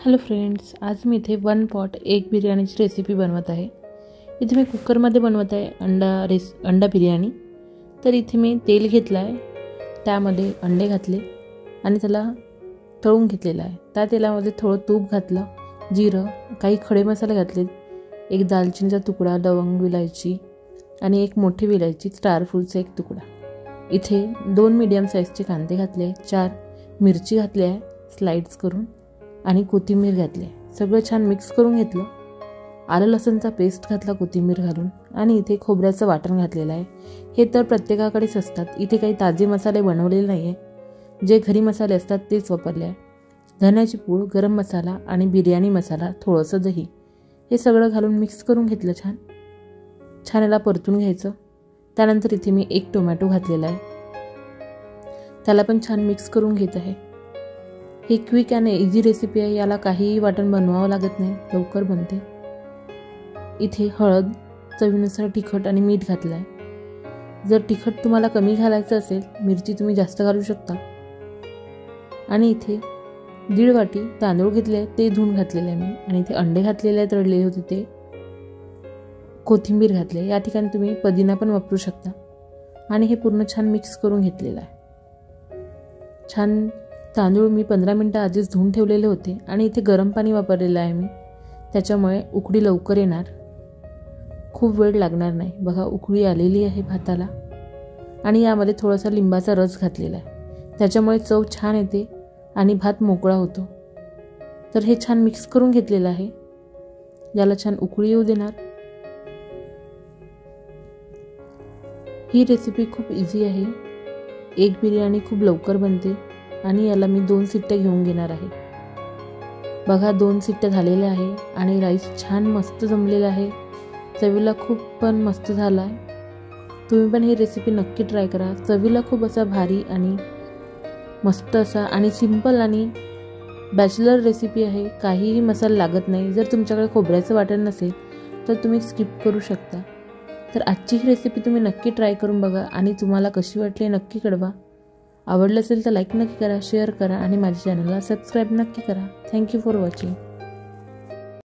Hello friends, आज मी इथे 1 pot egg बिर्याणीची recipe बनवत आहे। इथे मी कुकरमध्ये बनवत आहे अंडा बिर्याणी। तर इथे मी तेल घेतलं आहे, त्यामध्ये अंडे घातले आणि त्याला तळून घेतलेलं आहे। त्या तेलामध्ये थोडं तूप घातलं, जिरं, काही खडे मसाले घातले, एक दालचिनीचा तुकडा, लवंग, विलायची आणि एक मोठी विलायची, स्टार फूलचा एक तुकडा। इथे 2 मीडियम साईजचे कांदे घातले, 4 मिरची घातली आहे स्लाइड्स करून आणि कोथिंबीर घातली। सगळं छान मिक्स करून घेतलं। आलं लसूणचा पेस्ट घातला कोथिंबीर घालून आणि इथे खोबऱ्याचं वाटण घातलेलं आहे। हे तर प्रत्येकाकडेच असतात, इथे काही ताजे मसाले बनवलेले नाही आहे, जे घरी मसाले असतात तेच वापरले आहे। धण्याची पूड, गरम मसाला आणि बिर्याणी मसाला, थोडंसं दही, हे सगळं घालून मिक्स करून घेतलं। छान याला परतून घ्यायचं। त्यानंतर इथे मी 1 टोमॅटो घातलेला आहे, त्याला पण छान मिक्स करून घेत आहे। ही क्विक आणि इझी रेसिपी आहे, याला काहीही वाटण बनवावं लागत नाही, लवकर बनते। इथे हळद, चवीनुसार तिखट आणि मीठ घातलं आहे। जर तिखट तुम्हाला कमी घालायचं असेल, मिरची तुम्ही जास्त घालू शकता। आणि इथे 1.5 वाटी तांदूळ घेतले आहे, ते धुवून घातलेले आहे मी। आणि इथे अंडे घातलेले आहेत, तळलेले होते ते। कोथिंबीर घातले, या ठिकाणी तुम्ही पुदिना पण वापरू शकता। आणि हे पूर्ण छान मिक्स करून घेतलेलं आहे। छान तांदूळ मी 15 मिनिटं आधीच धुवून ठेवलेले होते आणि इथे गरम पाणी वापरलेलं आहे मी, त्याच्यामुळे उकळी लवकर येणार, खूप वेळ लागणार नाही। बघा, उकळी आलेली आहे भाताला आणि यामध्ये थोडासा लिंबाचा रस घातलेला आहे, त्याच्यामुळे चव छान येते आणि भात मोकळा होतो। तर हे छान मिक्स करून घेतलेलं आहे, याला छान उकळी येऊ देणार। ही रेसिपी खूप इझी आहे, एग बिर्याणी खूप लवकर बनते आणि याला मी 2 शिट्ट्या घेऊन घेणार आहे। बघा, 2 शिट्ट्या झालेल्या आहे आणि राईस छान मस्त जमलेला आहे, चवीला खूप पण मस्त झाला आहे। तुम्ही पण ही रेसिपी नक्की ट्राय करा, चवीला खूप असा भारी आणि मस्त असा आणि सिंपल आणि बॅचलर रेसिपी आहे, काहीही मसाला लागत नाही। जर तुमच्याकडे खोबऱ्याचं वाटण नसेल तर तुम्ही स्किप करू शकता। तर आजची ही रेसिपी तुम्ही नक्की ट्राय करून बघा आणि तुम्हाला कशी वाटली नक्की कळवा। आवडलं असेल तर लाईक नक्की करा, शेअर करा आणि माझ्या चॅनलला सबस्क्राईब नक्की करा। Thank you for watching.